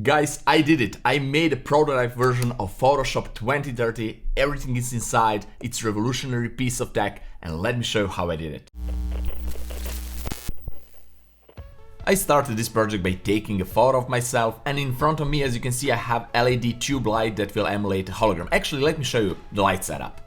Guys, I did it. I made a prototype version of Photoshop 2030. Everything is inside. It's a revolutionary piece of tech, and let me show you how I did it. I started this project by taking a photo of myself, and in front of me, as you can see, I have LED tube light that will emulate a hologram. Actually, let me show you the light setup.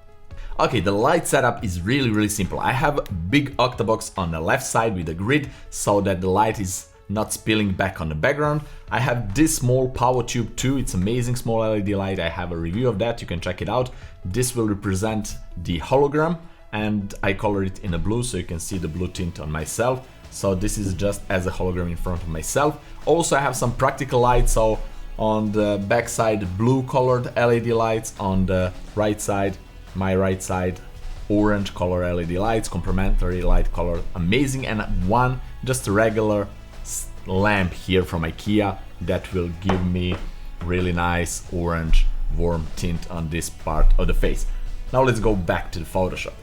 Okay, the light setup is really simple. I have a big octabox on the left side with a grid so that the light is not spilling back on the background. I have this small power tube too. It's amazing small LED light. I have a review of that. You can check it out. This will represent the hologram, and I colored it in a blue so you can see the blue tint on myself. So this is just as a hologram in front of myself. Also, I have some practical lights. So on the back side, blue colored LED lights. On the right side, my right side, orange color LED lights, complementary light color, amazing. And one just a regular lamp here from IKEA that will give me really nice orange warm tint on this part of the face. Now let's go back to the Photoshop.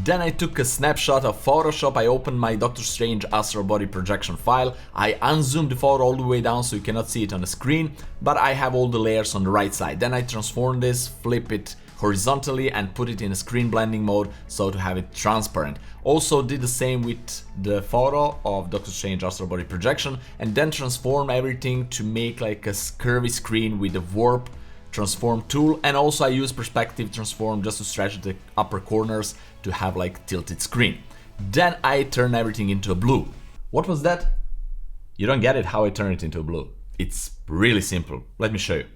Then I took a snapshot of Photoshop. I opened my Doctor Strange astral body projection file. I unzoomed the photo all the way down so you cannot see it on the screen, but I have all the layers on the right side. Then I transformed this, flip it horizontally and put it in a screen blending mode so to have it transparent. Also did the same with the photo of Doctor Strange astral body projection, and then transform everything to make like a curvy screen with the warp transform tool. And also I use perspective transform just to stretch the upper corners to have like tilted screen. Then I turn everything into a blue. What was that? You don't get it how I turn it into a blue. It's really simple. Let me show you.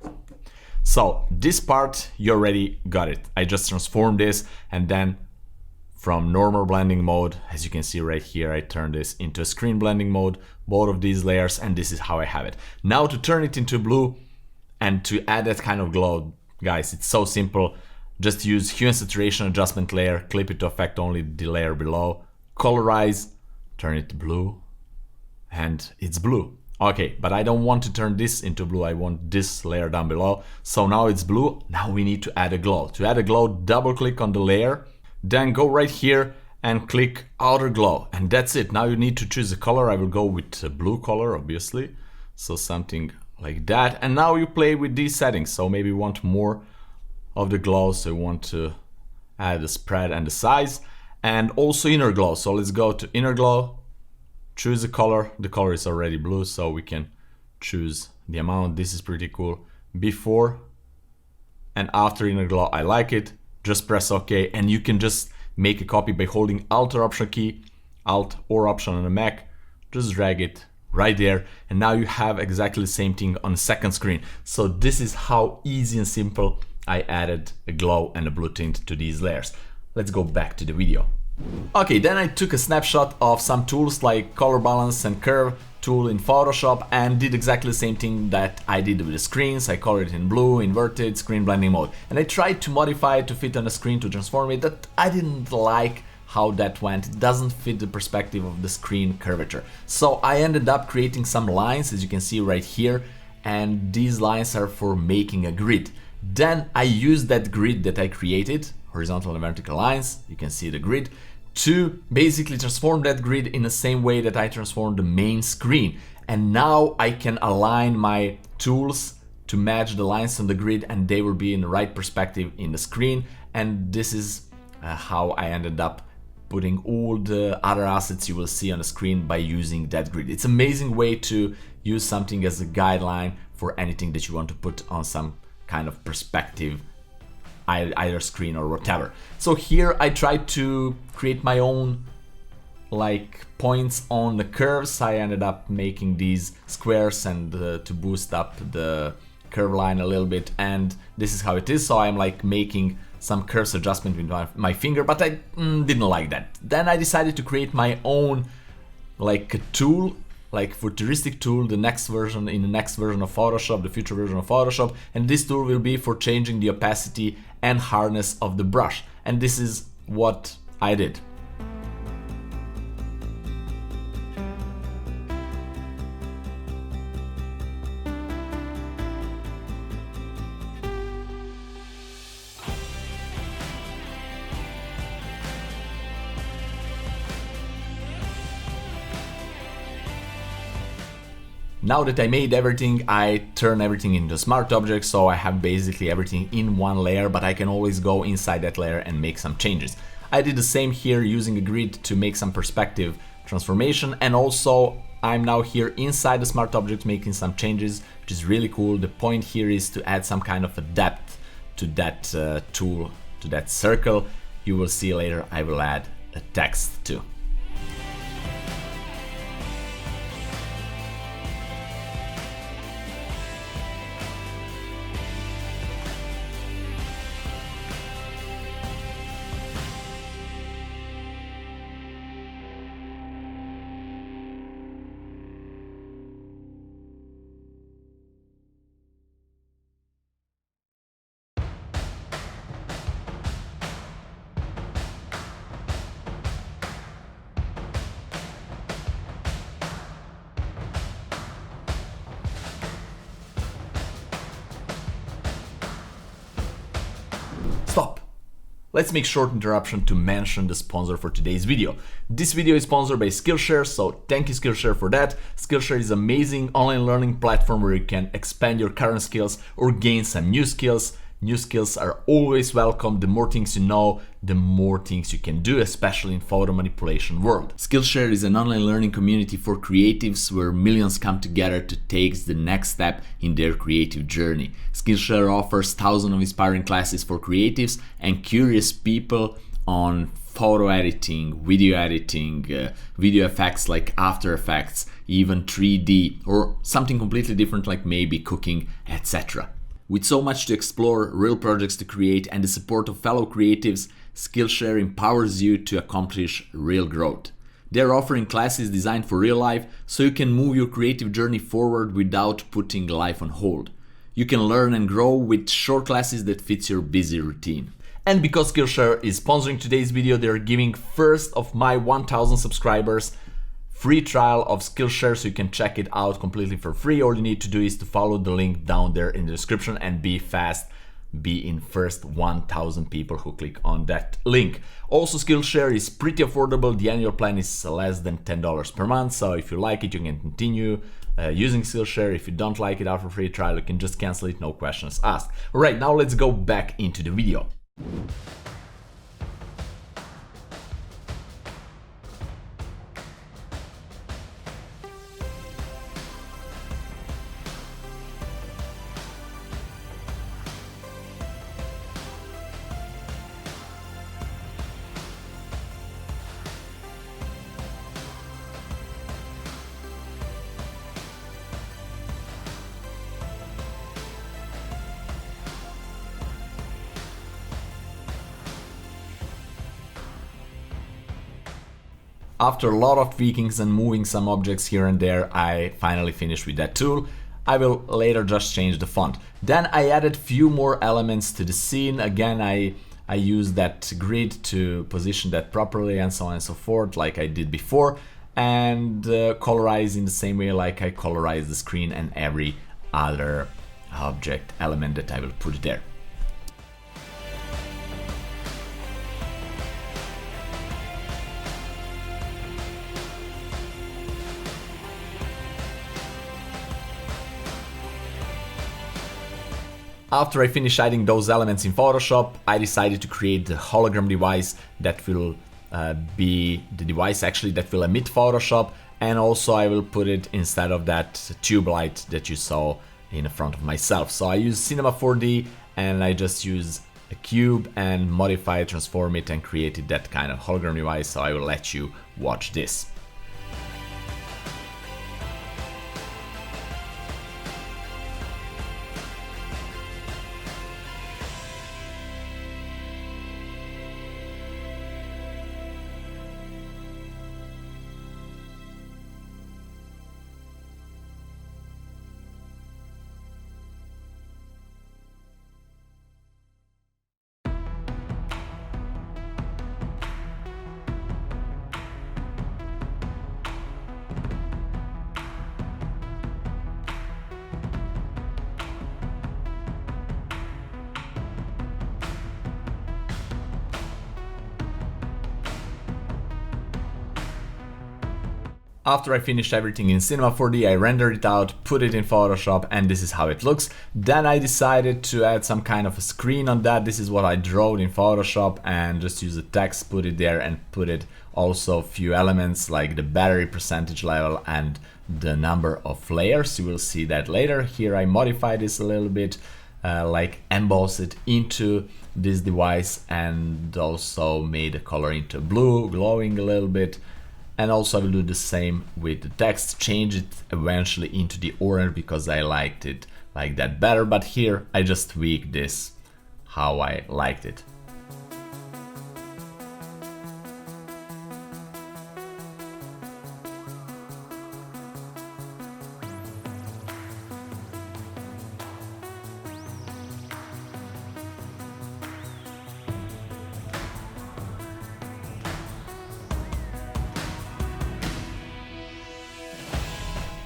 So this part, you already got it. I just transformed this, and then from normal blending mode, as you can see right here, I turn this into a screen blending mode, both of these layers, and this is how I have it. Now to turn it into blue and to add that kind of glow, guys, it's so simple. Just use hue and saturation adjustment layer, clip it to affect only the layer below, colorize, turn it to blue, and it's blue. Okay, but I don't want to turn this into blue, I want this layer down below. So now it's blue, now we need to add a glow. To add a glow, double click on the layer, then go right here and click outer glow, and that's it. Now you need to choose a color. I will go with a blue color, obviously. So something like that. And now you play with these settings. So maybe you want more of the glow, so you want to add the spread and the size, and also inner glow. So let's go to inner glow. Choose a color. The color is already blue, so we can choose the amount. This is pretty cool. Before and after inner glow, I like it. Just press OK, and you can just make a copy by holding Alt or Option key, Alt or Option on a Mac. Just drag it right there, and now you have exactly the same thing on the second screen. So this is how easy and simple I added a glow and a blue tint to these layers. Let's go back to the video. Okay, then I took a snapshot of some tools like color balance and curve tool in Photoshop and did exactly the same thing that I did with the screens. I colored it in blue, inverted, screen blending mode. And I tried to modify it to fit on the screen to transform it, but I didn't like how that went. It doesn't fit the perspective of the screen curvature. So I ended up creating some lines, as you can see right here, and these lines are for making a grid. Then I used that grid that I created, horizontal and vertical lines, you can see the grid, to basically transform that grid in the same way that I transformed the main screen. And now I can align my tools to match the lines on the grid, and they will be in the right perspective in the screen. And this is how I ended up putting all the other assets you will see on the screen by using that grid. It's an amazing way to use something as a guideline for anything that you want to put on some kind of perspective, either screen or whatever. So here I tried to create my own like points on the curves. I ended up making these squares and to boost up the curve line a little bit, and this is how it is. So I'm like making some curves adjustment with my finger, but I didn't like that. Then I decided to create my own like a tool, like futuristic tool, the next version of Photoshop, the future version of Photoshop, and this tool will be for changing the opacity and hardness of the brush. And this is what I did. Now that I made everything, I turn everything into smart objects, so I have basically everything in one layer, but I can always go inside that layer and make some changes. I did the same here using a grid to make some perspective transformation, and also I'm now here inside the smart object making some changes, which is really cool. The point here is to add some kind of a depth to that tool, to that circle. You will see later I will add a text too. Stop! Let's make short interruption to mention the sponsor for today's video. This video is sponsored by Skillshare, so thank you Skillshare for that. Skillshare is an amazing online learning platform where you can expand your current skills or gain some new skills. New skills are always welcome. The more things you know, the more things you can do, especially in photo manipulation world. Skillshare is an online learning community for creatives where millions come together to take the next step in their creative journey. Skillshare offers thousands of inspiring classes for creatives and curious people on photo editing, video effects like After Effects, even 3D, or something completely different like maybe cooking, etc. With so much to explore, real projects to create, and the support of fellow creatives, Skillshare empowers you to accomplish real growth. They're offering classes designed for real life, so you can move your creative journey forward without putting life on hold. You can learn and grow with short classes that fits your busy routine. And because Skillshare is sponsoring today's video, they're giving first of my 1000 subscribers free trial of Skillshare, so you can check it out completely for free. All you need to do is to follow the link down there in the description and be fast. Be in first 1000 people who click on that link. Also, Skillshare is pretty affordable. The annual plan is less than $10 per month, so if you like it, you can continue using Skillshare. If you don't like it after free trial, you can just cancel it, no questions asked. Alright, now let's go back into the video. After a lot of tweakings and moving some objects here and there, I finally finished with that tool. I will later just change the font. Then I added few more elements to the scene. Again, I used that grid to position that properly and so on and so forth, like I did before, and colorize in the same way like I colorize the screen and every other object element that I will put there. After I finished adding those elements in Photoshop, I decided to create the hologram device that will be the device actually that will emit Photoshop, and also I will put it instead of that tube light that you saw in front of myself. So I use Cinema 4D and I just use a cube and modify it, transform it, and created that kind of hologram device. So I will let you watch this. After I finished everything in Cinema 4D, I rendered it out, put it in Photoshop, and this is how it looks. Then I decided to add some kind of a screen on that. This is what I drew in Photoshop, and just use the text, put it there, and put it also a few elements like the battery percentage level and the number of layers. You will see that later. Here I modified this a little bit, like emboss it into this device, and also made the color into blue, glowing a little bit. And also I will do the same with the text, change it eventually into the orange because I liked it like that better, but here I just tweaked this how I liked it.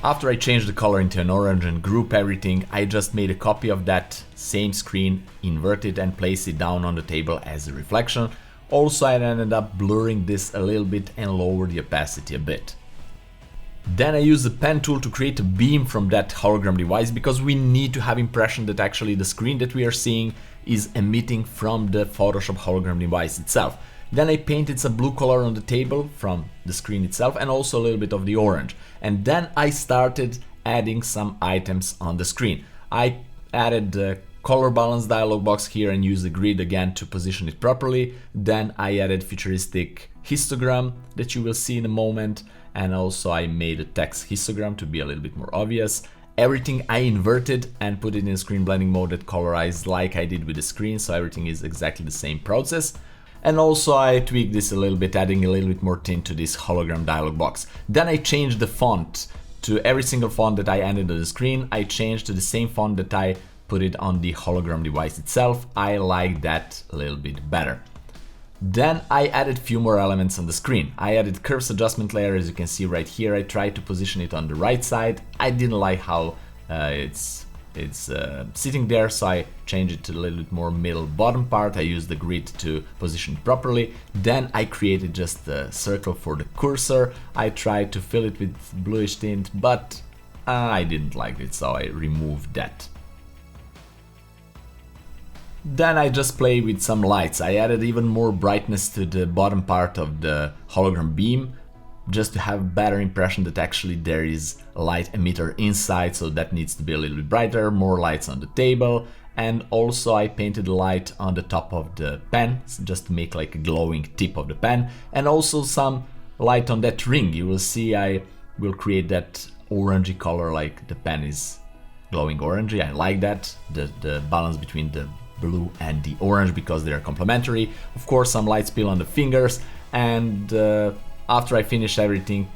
After I changed the color into an orange and group everything, I just made a copy of that same screen, invert it and place it down on the table as a reflection. Also I ended up blurring this a little bit and lower the opacity a bit. Then I used the pen tool to create a beam from that hologram device because we need to have impression that actually the screen that we are seeing is emitting from the Photoshop hologram device itself. Then I painted some blue color on the table from the screen itself and also a little bit of the orange. And then I started adding some items on the screen. I added the color balance dialog box here and used the grid again to position it properly. Then I added futuristic histogram that you will see in a moment. And also I made a text histogram to be a little bit more obvious. Everything I inverted and put it in screen blending mode that colorized like I did with the screen, so everything is exactly the same process. And also I tweaked this a little bit, adding a little bit more tint to this hologram dialog box. Then I changed the font to every single font that I added on the screen. I changed to the same font that I put it on the hologram device itself. I like that a little bit better. Then I added a few more elements on the screen. I added curves adjustment layer, as you can see right here. I tried to position it on the right side. I didn't like how it's sitting there, so I changed it to a little bit more middle bottom part. I used the grid to position it properly. Then I created just a circle for the cursor. I tried to fill it with bluish tint, but I didn't like it, so I removed that. Then I just played with some lights. I added even more brightness to the bottom part of the hologram beam, just to have better impression that actually there is a light emitter inside, so that needs to be a little bit brighter, more lights on the table. And also I painted the light on the top of the pen, just to make like a glowing tip of the pen, and also some light on that ring. You will see I will create that orangey color, like the pen is glowing orangey. I like that, the balance between the blue and the orange because they are complementary. Of course, some light spill on the fingers, and after I finished everything,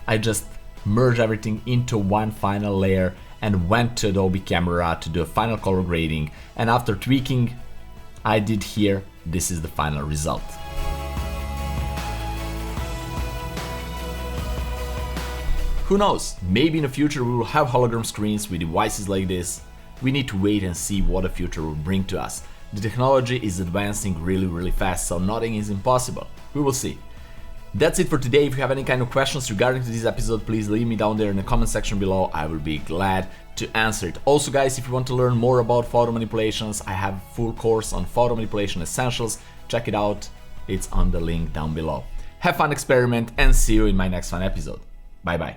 I just merged everything into one final layer and went to Adobe Camera to do a final color grading. And after tweaking I did here, this is the final result. Who knows, maybe in the future we will have hologram screens with devices like this. We need to wait and see what the future will bring to us. The technology is advancing really fast, so nothing is impossible. We will see. That's it for today. If you have any kind of questions regarding to this episode, please leave me down there in the comment section below. I will be glad to answer it. Also guys, if you want to learn more about photo manipulations, I have a full course on photo manipulation essentials. Check it out. It's on the link down below. Have fun, experiment, and see you in my next fun episode. Bye bye.